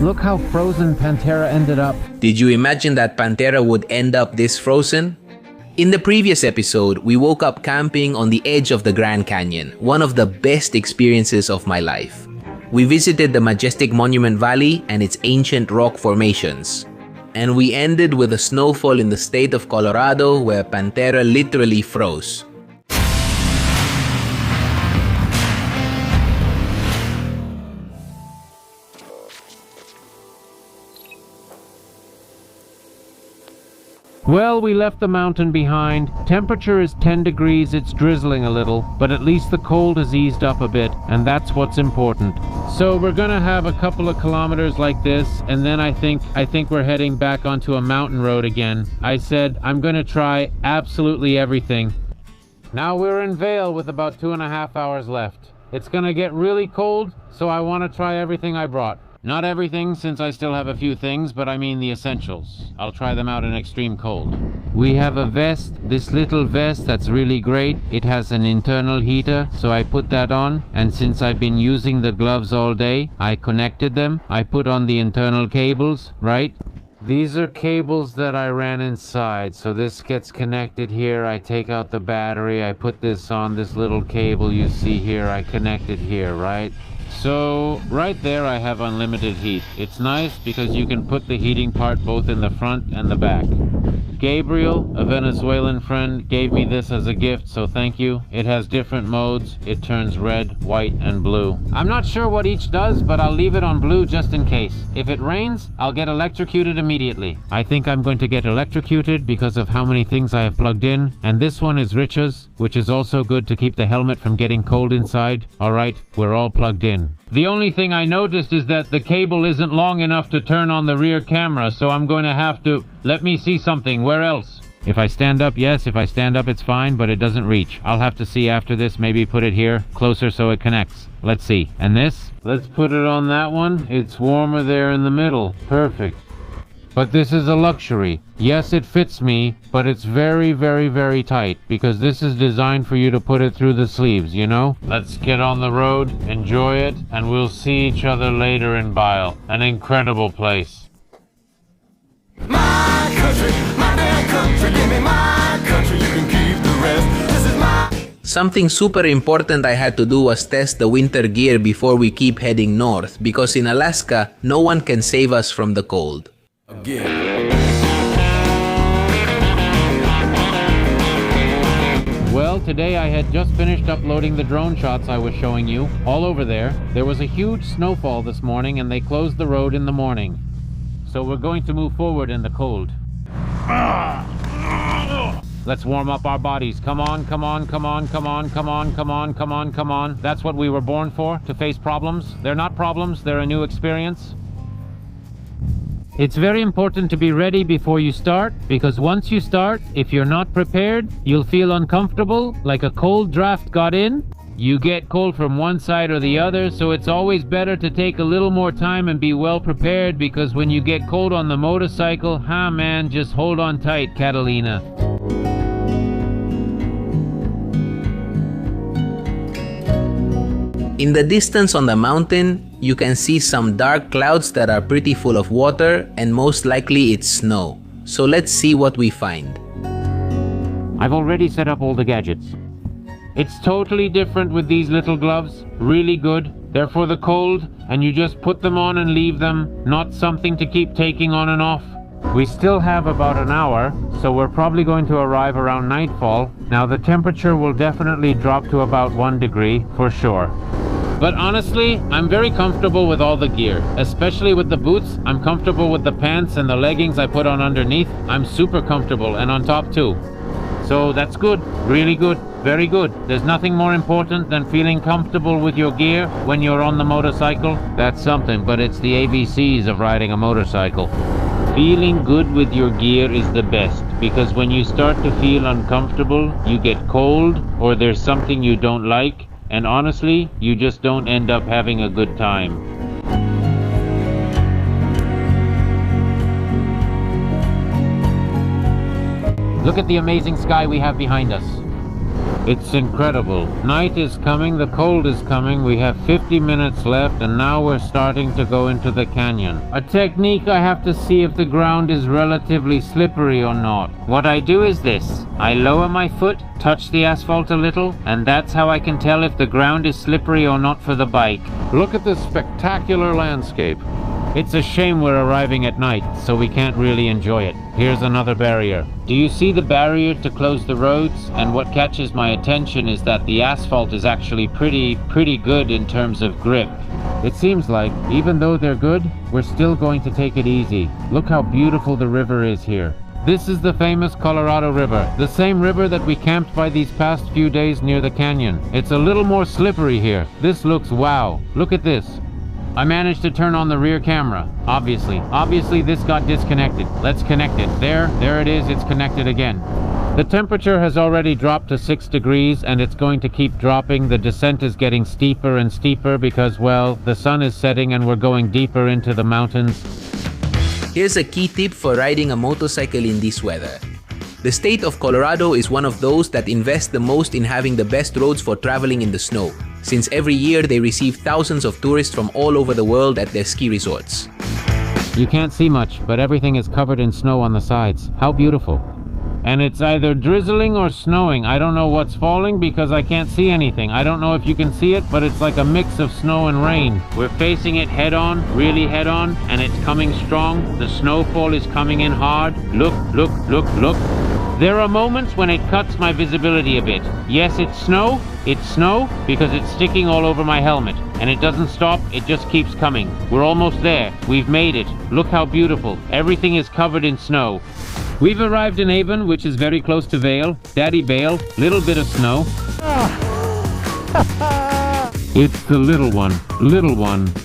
Look how frozen Pantera ended up. Did you imagine that Pantera would end up this frozen? In the previous episode, we woke up camping on the edge of the Grand Canyon, one of the best experiences of my life. We visited the majestic Monument Valley and its ancient rock formations. And we ended with a snowfall in the state of Colorado where Pantera literally froze. Well, we left the mountain behind. Temperature is 10 degrees, it's drizzling a little, but at least the cold has eased up a bit, and that's what's important. So we're gonna have a couple of kilometers like this, and then I think we're heading back onto a mountain road again. I said I'm gonna try absolutely everything. Now we're in Vail with about 2.5 hours left. It's gonna get really cold, so I wanna try everything I brought. Not everything, since I still have a few things, but I mean the essentials. I'll try them out in extreme cold. We have a vest, this little vest that's really great. It has an internal heater, so I put that on. And since I've been using the gloves all day, I connected them. I put on the internal cables, right? These are cables that I ran inside, so this gets connected here. I take out the battery, I put this on this little cable you see here, I connect it here, right? So right there I have unlimited heat. It's nice because you can put the heating part both in the front and the back. Gabriel, a Venezuelan friend, gave me this as a gift, so thank you. It has different modes. It turns red, white, and blue. I'm not sure what each does, but I'll leave it on blue just in case. If it rains, I'll get electrocuted immediately. I think I'm going to get electrocuted because of how many things I have plugged in, and this one is Rich's, which is also good to keep the helmet from getting cold inside. Alright, we're all plugged in. The only thing I noticed is that the cable isn't long enough to turn on the rear camera, so I'm going to have to... Let me see something. Where else? If I stand up, yes. If I stand up, it's fine, but it doesn't reach. I'll have to see after this. Maybe put it here, closer so it connects. Let's see. And this? Let's put it on that one. It's warmer there in the middle. Perfect. But this is a luxury. Yes, it fits me, but it's very, very, very tight because this is designed for you to put it through the sleeves, you know? Let's get on the road, enjoy it, and we'll see each other later in Vail. An incredible place. My country, my damn country, give me my country, you can keep the rest. This is my... Something super important I had to do was test the winter gear before we keep heading north because in Alaska, no one can save us from the cold. Well, today I had just finished uploading the drone shots I was showing you. All over there. There was a huge snowfall this morning and they closed the road in the morning. So we're going to move forward in the cold. Let's warm up our bodies. Come on, come on, come on, come on, come on, come on, come on, come on. That's what we were born for, to face problems. They're not problems, they're a new experience. It's very important to be ready before you start, because once you start, if you're not prepared, you'll feel uncomfortable, like a cold draft got in. You get cold from one side or the other, so it's always better to take a little more time and be well prepared, because when you get cold on the motorcycle, man, just hold on tight, Catalina. In the distance on the mountain, you can see some dark clouds that are pretty full of water and most likely it's snow. So let's see what we find. I've already set up all the gadgets. It's totally different with these little gloves. Really good. They're for the cold and you just put them on and leave them, not something to keep taking on and off. We still have about an hour, so we're probably going to arrive around nightfall. Now the temperature will definitely drop to about 1 degree for sure. But honestly, I'm very comfortable with all the gear, especially with the boots. I'm comfortable with the pants and the leggings I put on underneath. I'm super comfortable, and on top too. So that's good, really good, very good. There's nothing more important than feeling comfortable with your gear when you're on the motorcycle. That's something, but it's the ABCs of riding a motorcycle. Feeling good with your gear is the best, because when you start to feel uncomfortable, you get cold or there's something you don't like, and honestly, you just don't end up having a good time. Look at the amazing sky we have behind us. It's incredible. Night is coming, the cold is coming, we have 50 minutes left, and now we're starting to go into the canyon. A technique I have to see if the ground is relatively slippery or not. What I do is this. I lower my foot, touch the asphalt a little, and that's how I can tell if the ground is slippery or not for the bike. Look at this spectacular landscape. It's a shame we're arriving at night, so we can't really enjoy it. Here's another barrier. Do you see the barrier to close the roads? And what catches my attention is that the asphalt is actually pretty good in terms of grip. It seems like, even though they're good, we're still going to take it easy. Look how beautiful the river is here. This is the famous Colorado River, the same river that we camped by these past few days near the canyon. It's a little more slippery here. This looks wow. Look at this. I managed to turn on the rear camera, obviously. Obviously this got disconnected. Let's connect it. There it is, it's connected again. The temperature has already dropped to 6 degrees and it's going to keep dropping. The descent is getting steeper and steeper because, well, the sun is setting and we're going deeper into the mountains. Here's a key tip for riding a motorcycle in this weather. The state of Colorado is one of those that invest the most in having the best roads for traveling in the snow, since every year they receive thousands of tourists from all over the world at their ski resorts. You can't see much, but everything is covered in snow on the sides. How beautiful. And it's either drizzling or snowing. I don't know what's falling because I can't see anything. I don't know if you can see it, but it's like a mix of snow and rain. We're facing it head on, really head on, and it's coming strong. The snowfall is coming in hard. Look, look, look, look. There are moments when it cuts my visibility a bit. Yes, it's snow because it's sticking all over my helmet. And it doesn't stop, it just keeps coming. We're almost there. We've made it. Look how beautiful. Everything is covered in snow. We've arrived in Avon, which is very close to Vail. Daddy Vail, little bit of snow. It's the little one.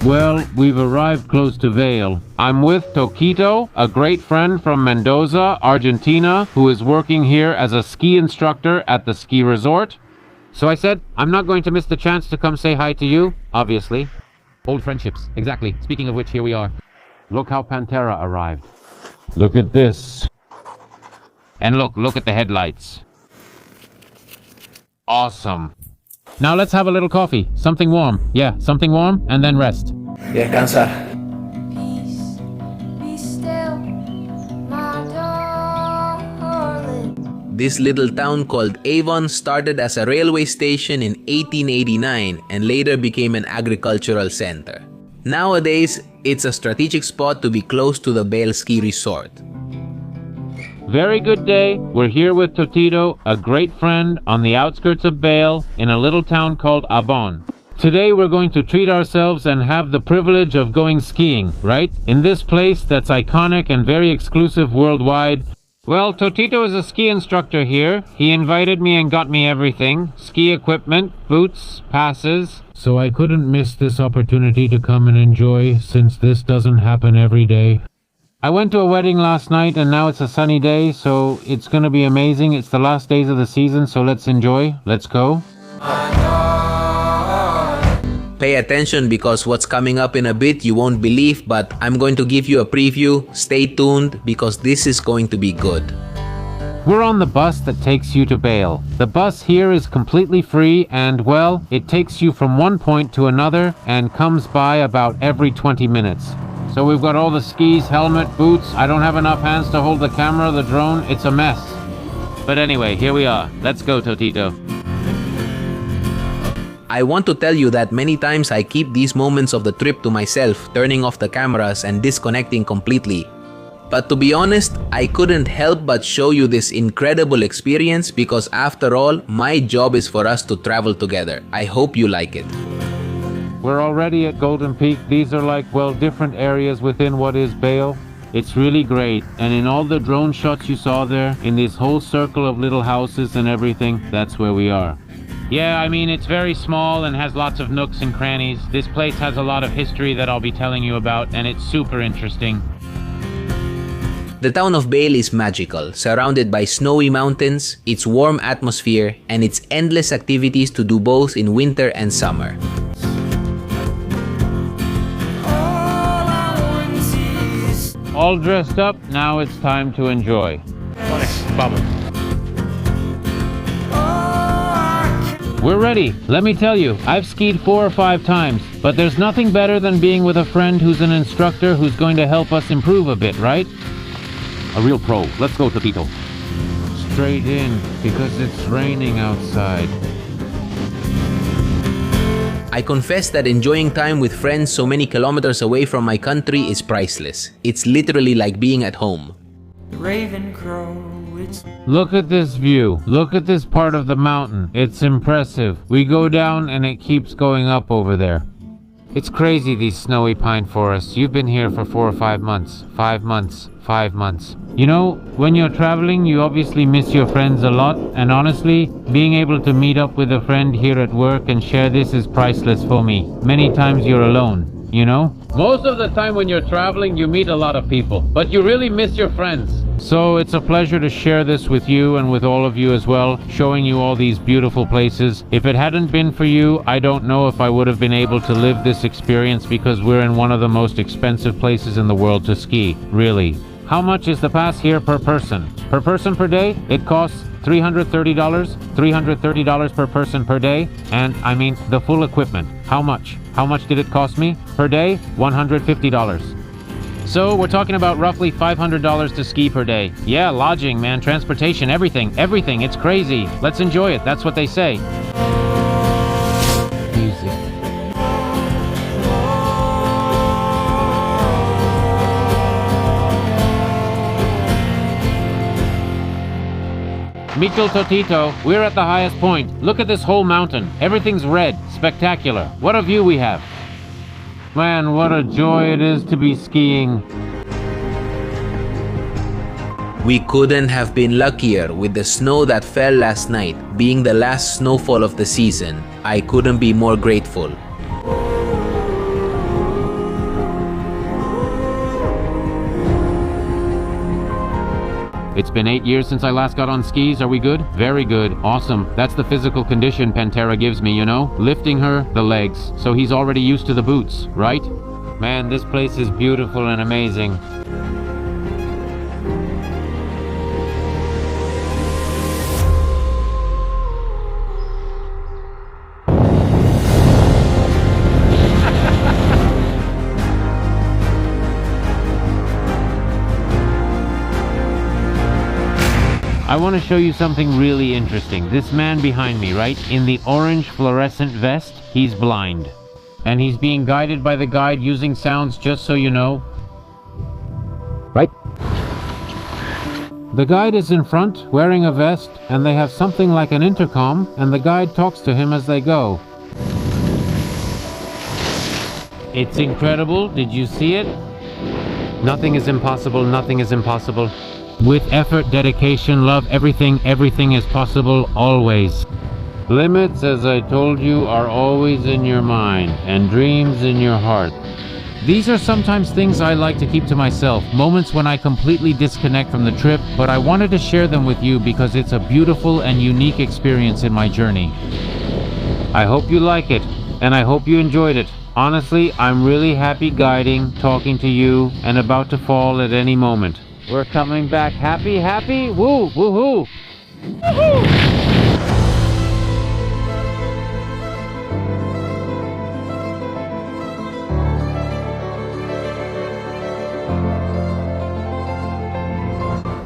Well, we've arrived close to Vail. I'm with Toquito, a great friend from Mendoza, Argentina, who is working here as a ski instructor at the ski resort. So I said, I'm not going to miss the chance to come say hi to you, obviously. Old friendships, exactly. Speaking of which, here we are. Look how Pantera arrived. Look at this. And look at the headlights. Awesome. Now let's have a little coffee. Something warm. Yeah, something warm, and then rest. Descansa. Peace, be still, my darling. This little town called Avon started as a railway station in 1889 and later became an agricultural center. Nowadays, it's a strategic spot to be close to the Vail ski resort. Very good day. We're here with Totito, a great friend on the outskirts of Vail in a little town called Avon. Today we're going to treat ourselves and have the privilege of going skiing, right? In this place that's iconic and very exclusive worldwide. Well, Totito is a ski instructor here. He invited me and got me everything. Ski equipment, boots, passes. So I couldn't miss this opportunity to come and enjoy, since this doesn't happen every day. I went to a wedding last night and now it's a sunny day, so it's gonna be amazing. It's the last days of the season, so let's enjoy. Let's go. Pay attention because what's coming up in a bit you won't believe, but I'm going to give you a preview. Stay tuned because this is going to be good. We're on the bus that takes you to Vail. The bus here is completely free and, well, it takes you from one point to another and comes by about every 20 minutes. So we've got all the skis, helmet, boots. I don't have enough hands to hold the camera, the drone. It's a mess. But anyway, here we are. Let's go, Totito. I want to tell you that many times I keep these moments of the trip to myself, turning off the cameras and disconnecting completely. But to be honest, I couldn't help but show you this incredible experience because after all, my job is for us to travel together. I hope you like it. We're already at Golden Peak. These are like, well, different areas within what is Vail. It's really great. And in all the drone shots you saw there, in this whole circle of little houses and everything, that's where we are. Yeah, I mean, it's very small and has lots of nooks and crannies. This place has a lot of history that I'll be telling you about, and it's super interesting. The town of Vail is magical, surrounded by snowy mountains, its warm atmosphere, and its endless activities to do both in winter and summer. All dressed up, now it's time to enjoy. Oh, I We're ready. Let me tell you, I've skied 4 or 5 times, but there's nothing better than being with a friend who's an instructor who's going to help us improve a bit, right? A real pro. Let's go, Tito. Straight in, because it's raining outside. I confess that enjoying time with friends so many kilometers away from my country is priceless. It's literally like being at home. The raven crow, it's Look at this view. Look at this part of the mountain. It's impressive. We go down and it keeps going up over there. It's crazy, these snowy pine forests. You've been here for 4 or 5 months. 5 months. 5 months. You know, when you're traveling, you obviously miss your friends a lot, and honestly, being able to meet up with a friend here at work and share this is priceless for me. Many times you're alone, you know? Most of the time when you're traveling, you meet a lot of people, but you really miss your friends. So it's a pleasure to share this with you and with all of you as well, showing you all these beautiful places. If it hadn't been for you, I don't know if I would have been able to live this experience, because we're in one of the most expensive places in the world to ski, really. How much is the pass here per person? Per person per day, it costs $330. $330 per person per day. And I mean the full equipment. How much? How much did it cost me? Per day, $150. So we're talking about roughly $500 to ski per day. Yeah, lodging, man, transportation, everything. It's crazy. Let's enjoy it. That's what they say. Music. Michel Totito, we're at the highest point. Look at this whole mountain. Everything's red. Spectacular. What a view we have. Man, what a joy it is to be skiing. We couldn't have been luckier with the snow that fell last night. Being the last snowfall of the season, I couldn't be more grateful. It's been 8 years since I last got on skis. Are we good? Very good. Awesome. That's the physical condition Pantera gives me, you know? Lifting her, the legs. So he's already used to the boots, right? Man, this place is beautiful and amazing. I want to show you something really interesting. This man behind me, right, in the orange fluorescent vest, he's blind. And he's being guided by the guide using sounds, just so you know. Right? The guide is in front, wearing a vest, and they have something like an intercom, and the guide talks to him as they go. It's incredible. Did you see it? Nothing is impossible. Nothing is impossible. With effort, dedication, love, everything is possible, always. Limits, as I told you, are always in your mind, and dreams in your heart. These are sometimes things I like to keep to myself, moments when I completely disconnect from the trip, but I wanted to share them with you because it's a beautiful and unique experience in my journey. I hope you like it, and I hope you enjoyed it. Honestly, I'm really happy guiding, talking to you, and about to fall at any moment. We're coming back happy, woo, woohoo! Woohoo!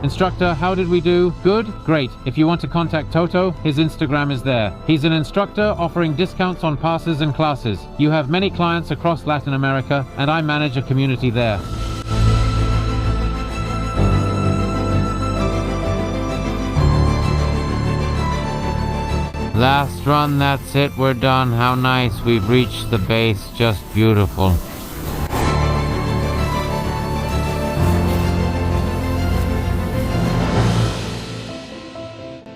Instructor, how did we do? Good? Great. If you want to contact Toto, his Instagram is there. He's an instructor offering discounts on passes and classes. You have many clients across Latin America, and I manage a community there. Last run, that's it, we're done. How nice, we've reached the base, just beautiful.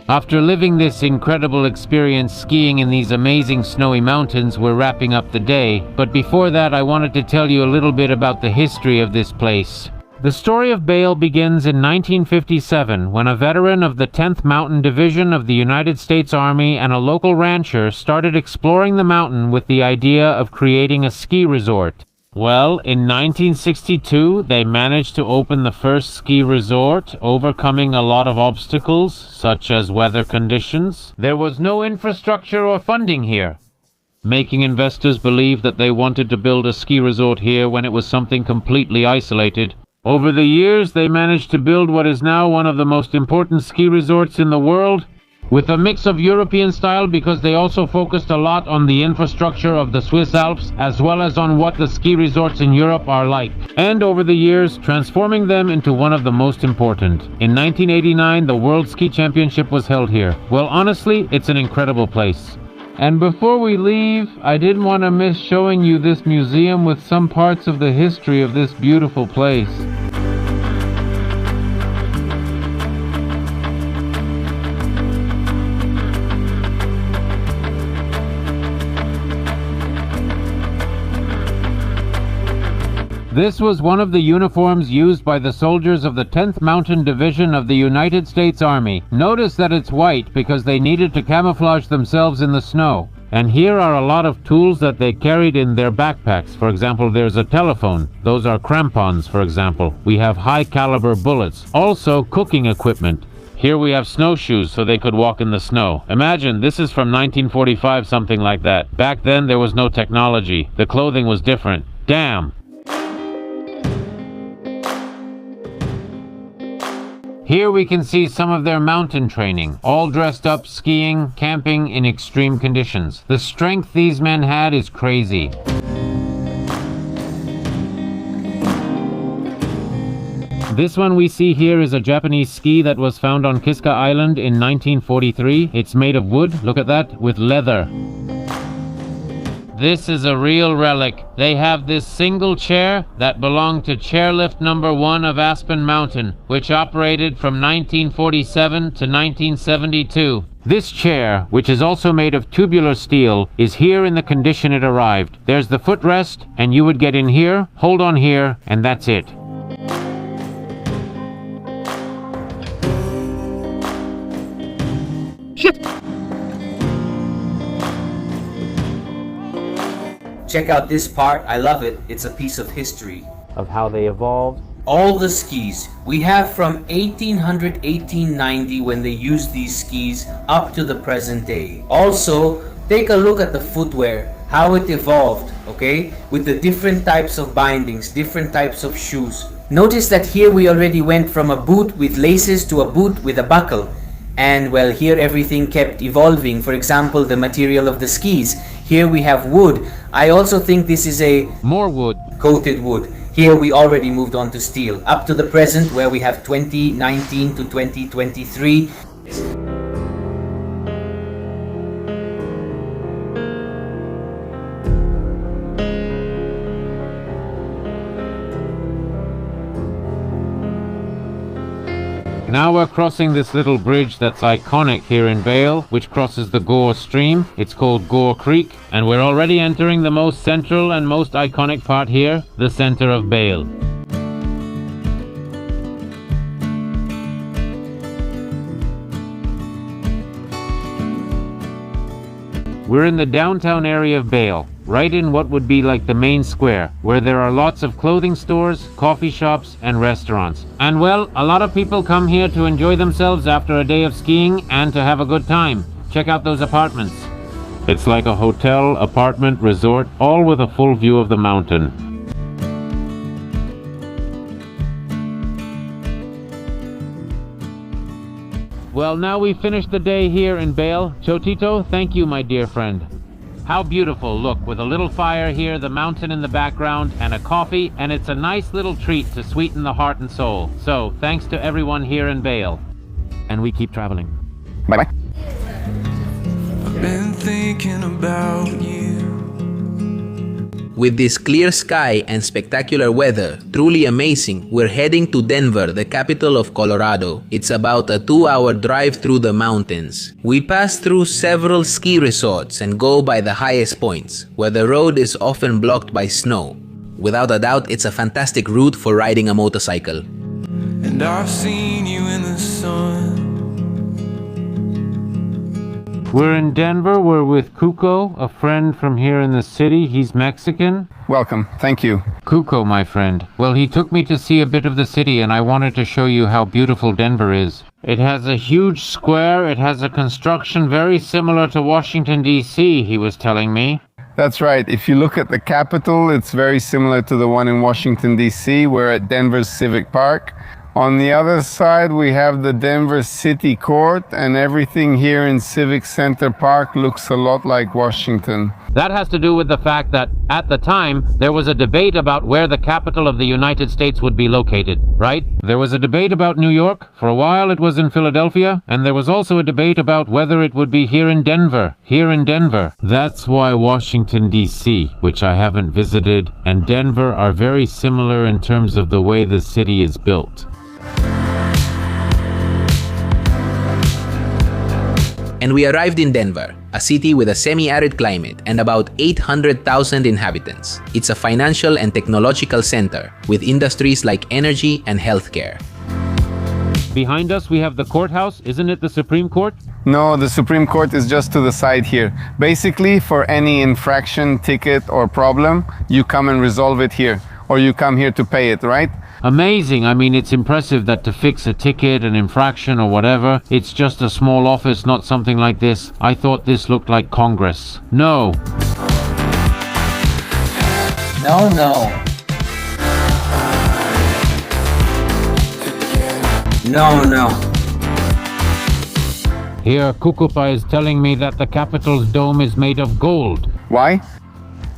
After living this incredible experience skiing in these amazing snowy mountains, we're wrapping up the day. But before that, I wanted to tell you a little bit about the history of this place. The story of Vail begins in 1957 when a veteran of the 10th Mountain Division of the United States Army and a local rancher started exploring the mountain with the idea of creating a ski resort. Well, in 1962, they managed to open the first ski resort, overcoming a lot of obstacles, such as weather conditions. There was no infrastructure or funding here, making investors believe that they wanted to build a ski resort here when it was something completely isolated. Over the years, they managed to build what is now one of the most important ski resorts in the world, with a mix of European style because they also focused a lot on the infrastructure of the Swiss Alps as well as on what the ski resorts in Europe are like, and over the years transforming them into one of the most important. In 1989, the World Ski Championship was held here. Well, honestly, it's an incredible place. And before we leave, I didn't want to miss showing you this museum with some parts of the history of this beautiful place. This was one of the uniforms used by the soldiers of the 10th Mountain Division of the United States Army. Notice that it's white because they needed to camouflage themselves in the snow. And here are a lot of tools that they carried in their backpacks. For example, there's a telephone. Those are crampons, for example. We have high caliber bullets. Also, cooking equipment. Here we have snowshoes so they could walk in the snow. Imagine, this is from 1945, something like that. Back then, there was no technology. The clothing was different. Damn! Here we can see some of their mountain training, all dressed up skiing, camping in extreme conditions. The strength these men had is crazy. This one we see here is a Japanese ski that was found on Kiska Island in 1943. It's made of wood, look at that, with leather. This is a real relic. They have this single chair that belonged to chairlift number 1 of Aspen Mountain, which operated from 1947 to 1972. This chair, which is also made of tubular steel, is here in the condition it arrived. There's the footrest, and you would get in here, hold on here, and that's it. Shit! Check out this part, I love it. It's a piece of history. Of how they evolved. All the skis. We have from 1800, 1890 when they used these skis up to the present day. Also, take a look at the footwear, how it evolved, okay? With the different types of bindings, different types of shoes. Notice that here we already went from a boot with laces to a boot with a buckle. And well, here everything kept evolving. For example, the material of the skis. Here we have wood. I also think this is a more wood. Coated wood. Here we already moved on to steel. Up to the present where we have 2019 to 2023. Now we're crossing this little bridge that's iconic here in Vail, which crosses the Gore stream. It's called Gore Creek, and we're already entering the most central and most iconic part here, the center of Vail. We're in the downtown area of Vail, right in what would be like the main square, where there are lots of clothing stores, coffee shops, and restaurants. And well, a lot of people come here to enjoy themselves after a day of skiing and to have a good time. Check out those apartments. It's like a hotel, apartment, resort, all with a full view of the mountain. Well, now we've finished the day here in Vail. Chotito, thank you, my dear friend. How beautiful, look, with a little fire here, the mountain in the background, and a coffee, and it's a nice little treat to sweeten the heart and soul. So, thanks to everyone here in Vail. And we keep traveling. Bye-bye. I've been thinking about you. With this clear sky and spectacular weather, truly amazing, we're heading to Denver, the capital of Colorado. It's about a 2-hour drive through the mountains. We pass through several ski resorts and go by the highest points, where the road is often blocked by snow. Without a doubt, it's a fantastic route for riding a motorcycle. And I've seen you in the sun. We're in Denver. We're with Cuco, a friend from here in the city. He's Mexican. Welcome. Thank you. Cuco, my friend. Well, he took me to see a bit of the city, and I wanted to show you how beautiful Denver is. It has a huge square. It has a construction very similar to Washington, D.C., he was telling me. That's right. If you look at the Capitol, it's very similar to the one in Washington, D.C. We're at Denver's Civic Park. On the other side, we have the Denver City Court, and everything here in Civic Center Park looks a lot like Washington. That has to do with the fact that, at the time, there was a debate about where the capital of the United States would be located, right? There was a debate about New York. For a while it was in Philadelphia, and there was also a debate about whether it would be here in Denver. That's why Washington, D.C., which I haven't visited, and Denver are very similar in terms of the way the city is built. And we arrived in Denver, a city with a semi-arid climate and about 800,000 inhabitants. It's a financial and technological center with industries like energy and healthcare. Behind us we have the courthouse. Isn't it the Supreme Court? No, the Supreme Court is just to the side here. Basically, for any infraction, ticket, or problem, you come and resolve it here. Or you come here to pay it, right? Amazing. I mean, it's impressive that to fix a ticket, an infraction, or whatever, it's just a small office, not something like this. I thought this looked like Congress. No. No. Here, Kukupa is telling me that the Capitol's dome is made of gold. Why?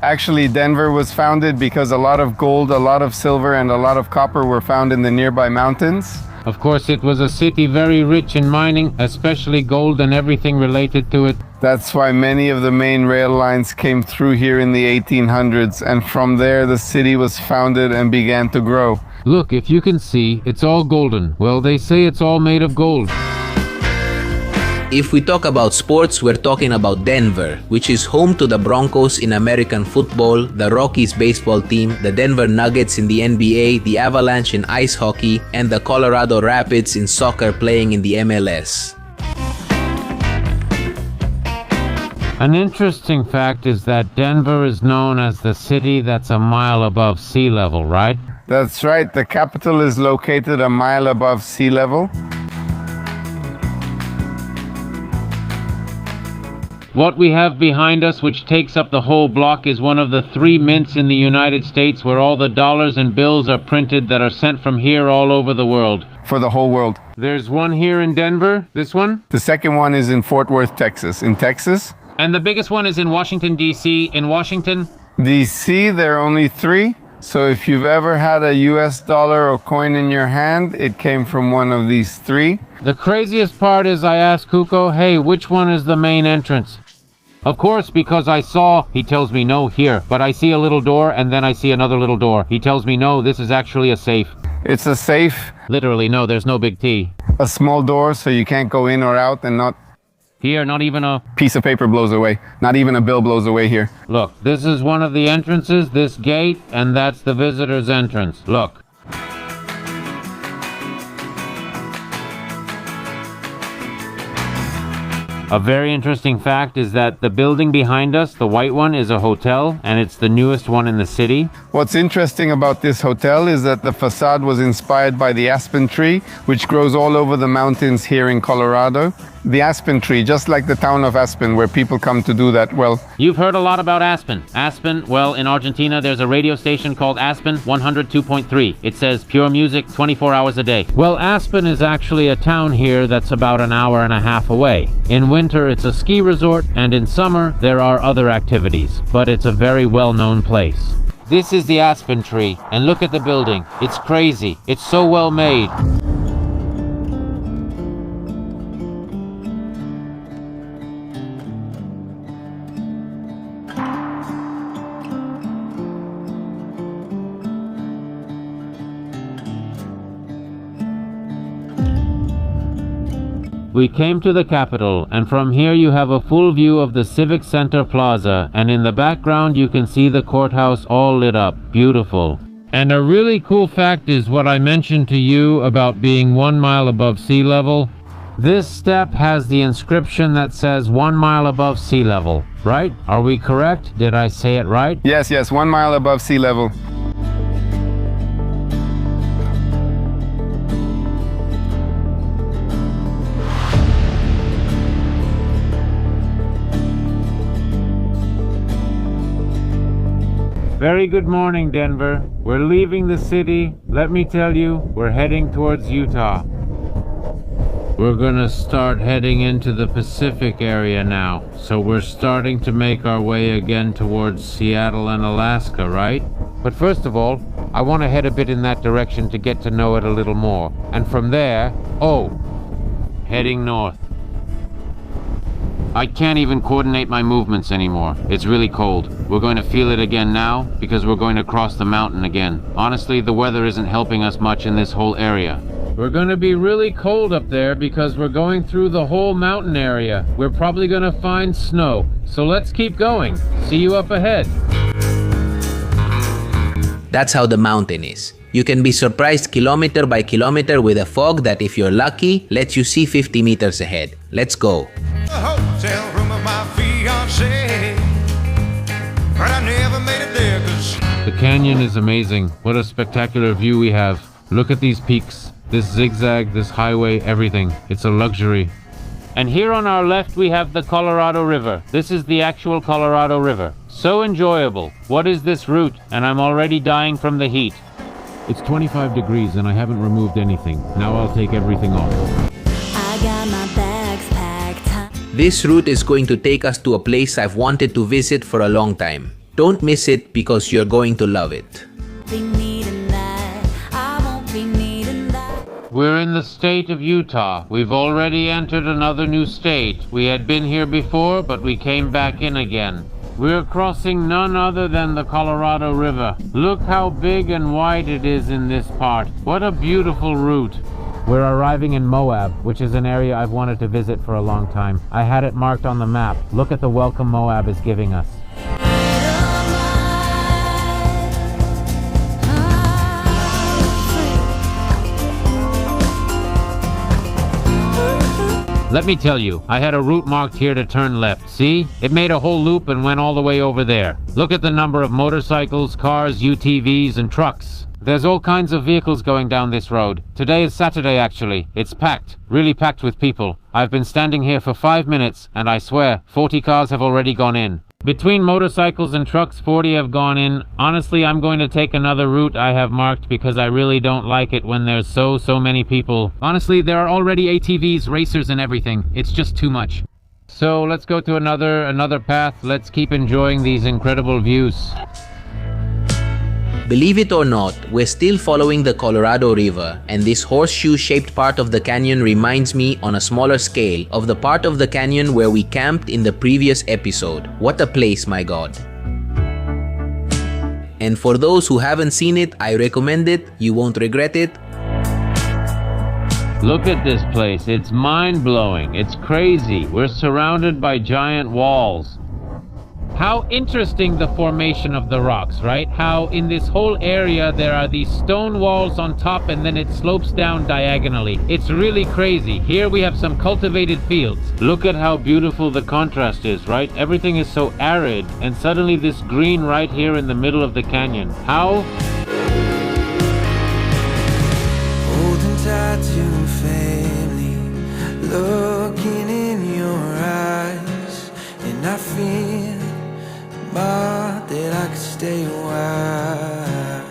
Actually, Denver was founded because a lot of gold, a lot of silver, and a lot of copper were found in the nearby mountains. Of course, it was a city very rich in mining, especially gold and everything related to it. That's why many of the main rail lines came through here in the 1800s, and from there the city was founded and began to grow. Look, if you can see, it's all golden. Well, they say it's all made of gold. If we talk about sports, we're talking about Denver, which is home to the Broncos in American football, the Rockies baseball team, the Denver Nuggets in the NBA, the Avalanche in ice hockey, and the Colorado Rapids in soccer playing in the MLS. An interesting fact is that Denver is known as the city that's a mile above sea level, right? That's right, the capital is located a mile above sea level. What we have behind us, which takes up the whole block, is one of the 3 mints in the United States where all the dollars and bills are printed that are sent from here all over the world. For the whole world. There's one here in Denver, this one. The second one is in Fort Worth, Texas. In Texas? And the biggest one is in Washington, D.C. In Washington? D.C., there are only 3. So if you've ever had a US dollar or coin in your hand, it came from one of these 3. The craziest part is I asked Kuko, hey, which one is the main entrance? Of course, because I saw, he tells me no here, but I see a little door and then I see another little door. He tells me no, this is actually a safe. It's a safe. Literally, no, there's no big T. A small door so you can't go in or out, and not Here, not even a... piece of paper blows away. Not even a bill blows away here. Look, this is one of the entrances, this gate, and that's the visitor's entrance. Look. A very interesting fact is that the building behind us, the white one, is a hotel, and it's the newest one in the city. What's interesting about this hotel is that the facade was inspired by the aspen tree, which grows all over the mountains here in Colorado. The aspen tree, just like the town of Aspen, where people come to do that, well... You've heard a lot about Aspen. Aspen, well, in Argentina, there's a radio station called Aspen 102.3. It says pure music 24 hours a day. Well, Aspen is actually a town here that's about an hour and a half away. In winter, it's a ski resort, and in summer, there are other activities. But it's a very well-known place. This is the Aspen tree, and look at the building. It's crazy. It's so well made. We came to the Capitol, and from here you have a full view of the Civic Center Plaza, and in the background you can see the courthouse all lit up. Beautiful. And a really cool fact is what I mentioned to you about being 1 mile above sea level. This step has the inscription that says 1 mile above sea level, right? Are we correct? Did I say it right? Yes, 1 mile above sea level. Very good morning, Denver. We're leaving the city. Let me tell you, we're heading towards Utah. We're gonna start heading into the Pacific area now. So we're starting to make our way again towards Seattle and Alaska, right? But first of all, I want to head a bit in that direction to get to know it a little more. And from there, heading north. I can't even coordinate my movements anymore. It's really cold. We're going to feel it again now because we're going to cross the mountain again. Honestly, the weather isn't helping us much in this whole area. We're going to be really cold up there because we're going through the whole mountain area. We're probably going to find snow. So let's keep going. See you up ahead. That's how the mountain is. You can be surprised kilometer by kilometer with a fog that, if you're lucky, lets you see 50 meters ahead. Let's go. The hotel room of my fiancé, but I never made it there 'cause The canyon is amazing. What a spectacular view we have. Look at these peaks, this zigzag, this highway, everything. It's a luxury. And here on our left we have the Colorado River. This is the actual Colorado River. So enjoyable. What is this route? And I'm already dying from the heat. It's 25 degrees and I haven't removed anything. Now I'll take everything off. I got my bags packed. This route is going to take us to a place I've wanted to visit for a long time. Don't miss it because you're going to love it. Be needing that. I won't be needing that. We're in the state of Utah. We've already entered another new state. We had been here before, but we came back in again. We're crossing none other than the Colorado River. Look how big and wide it is in this part. What a beautiful route. We're arriving in Moab, which is an area I've wanted to visit for a long time. I had it marked on the map. Look at the welcome Moab is giving us. Let me tell you, I had a route marked here to turn left. See? It made a whole loop and went all the way over there. Look at the number of motorcycles, cars, UTVs, and trucks. There's all kinds of vehicles going down this road. Today is Saturday, actually. It's packed, really packed with people. I've been standing here for 5 minutes, and I swear, 40 cars have already gone in. Between motorcycles and trucks, 40 have gone in. Honestly, I'm going to take another route I have marked because I really don't like it when there's so many people. Honestly, there are already ATVs, racers, and everything. It's just too much. So let's go to another path. Let's keep enjoying these incredible views. Believe it or not, we're still following the Colorado River, and this horseshoe-shaped part of the canyon reminds me on a smaller scale of the part of the canyon where we camped in the previous episode. What a place, my God. And for those who haven't seen it, I recommend it. You won't regret it. Look at this place. It's mind-blowing. It's crazy. We're surrounded by giant walls. How interesting the formation of the rocks, right? How in this whole area there are these stone walls on top and then it slopes down diagonally. It's really crazy. Here we have some cultivated fields. Look at how beautiful the contrast is, right? Everything is so arid and suddenly this green right here in the middle of the canyon. How? Holding tight to family, looking in your eyes, and I feel that I could stay a while.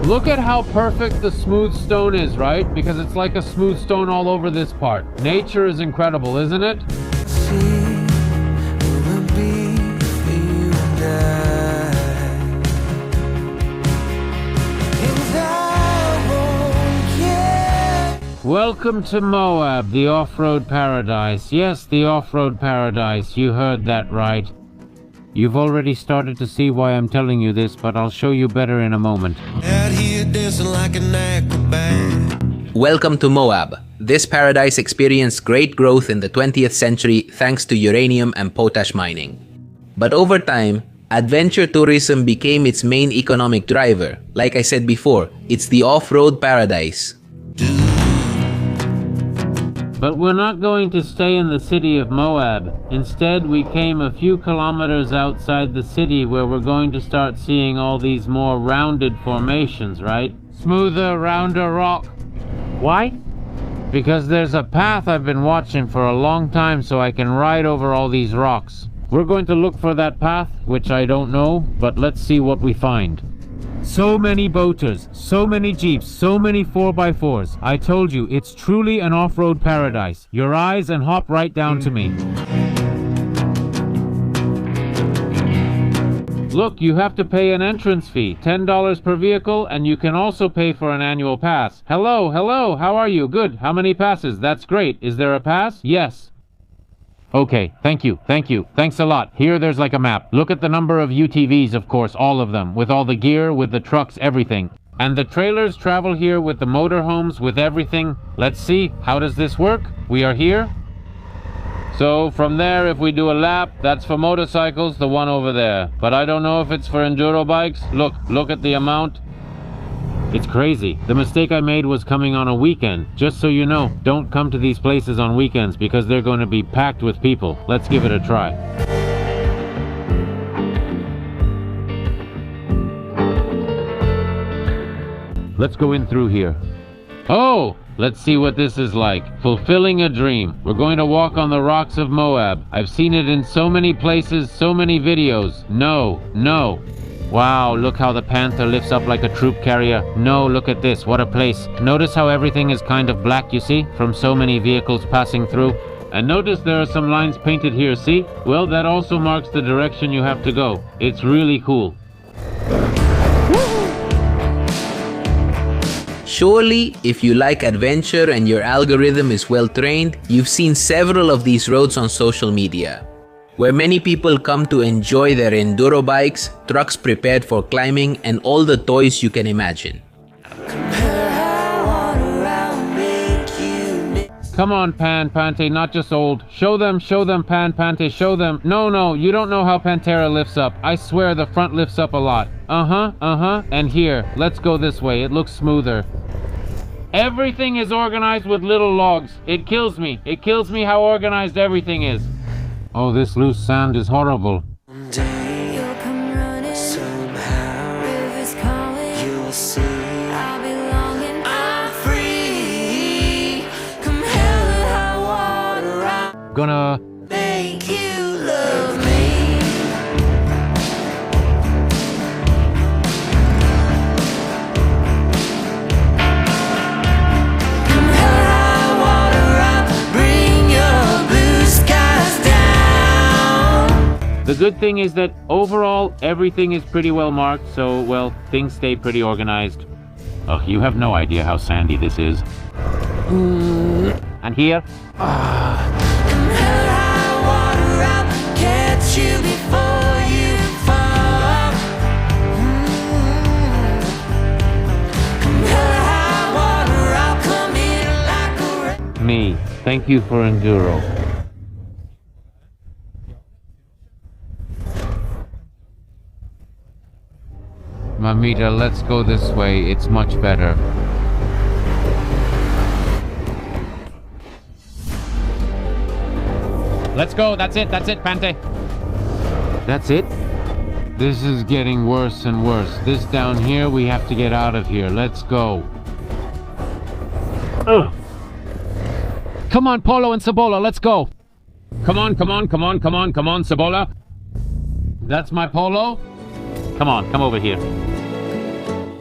Look at how perfect the smooth stone is, right? Because it's like a smooth stone all over this part. Nature is incredible, isn't it? See, will it be for you and I won't care. Welcome to Moab, the off-road paradise. Yes, the off-road paradise. You heard that right. You've already started to see why I'm telling you this, but I'll show you better in a moment. Out here dancing like an acrobat. Welcome to Moab. This paradise experienced great growth in the 20th century thanks to uranium and potash mining. But over time, adventure tourism became its main economic driver. Like I said before, it's the off-road paradise. But we're not going to stay in the city of Moab. Instead, we came a few kilometers outside the city where we're going to start seeing all these more rounded formations, right? Smoother, rounder rock. Why? Because there's a path I've been watching for a long time so I can ride over all these rocks. We're going to look for that path, which I don't know, but let's see what we find. So many boaters, so many jeeps, so many 4x4s. I told you, it's truly an off-road paradise. Your eyes and hop right down to me. Look, you have to pay an entrance fee, $10 per vehicle, and you can also pay for an annual pass. Hello, how are you? Good. How many passes? That's great. Is there a pass? Yes. Okay, thank you. Thanks a lot. Here there's like a map. Look at the number of UTVs, of course, all of them, with all the gear, with the trucks, everything. And the trailers travel here with the motorhomes, with everything. Let's see, how does this work? We are here. So from there, if we do a lap, that's for motorcycles, the one over there. But I don't know if it's for enduro bikes. Look at the amount. It's crazy. The mistake I made was coming on a weekend. Just so you know, don't come to these places on weekends because they're going to be packed with people. Let's give it a try. Let's go in through here. Oh! Let's see what this is like. Fulfilling a dream. We're going to walk on the rocks of Moab. I've seen it in so many places, so many videos. No. Wow, look how the Panther lifts up like a troop carrier. No, look at this, what a place. Notice how everything is kind of black, you see, from so many vehicles passing through. And notice there are some lines painted here, see? Well, that also marks the direction you have to go. It's really cool. Surely, if you like adventure and your algorithm is well trained, you've seen several of these roads on social media, where many people come to enjoy their enduro bikes, trucks prepared for climbing, and all the toys you can imagine. Come on, Pante, not just old. Show them, Pante, show them. No, you don't know how Pantera lifts up. I swear the front lifts up a lot. And here, let's go this way. It looks smoother. Everything is organized with little logs. It kills me how organized everything is. Oh, this loose sand is horrible. You'll come running, somehow, rivers calling, you'll see, I'll be longing, I'm free, come hell or high water, I'm Gonna make you love me. Come hell or high water, I'll bring your blue skies down. The good thing is that overall everything is pretty well marked, so well, things stay pretty organized. Oh, you have no idea how sandy this is. And here, Come hell or high water, I'll catch you before you fall. Come hell or high water, I'll come in like a me. Thank you for enduro. Mamita, let's go this way. It's much better. Let's go. That's it, Pante. That's it? This is getting worse and worse. This down here, we have to get out of here. Let's go. Ugh. Come on, Polo and Cibola, let's go. Come on, Cibola. That's my Polo. Come on, come over here.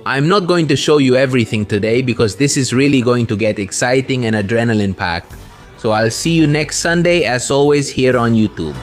I'm not going to show you everything today because this is really going to get exciting and adrenaline packed. So I'll see you next Sunday as always here on YouTube.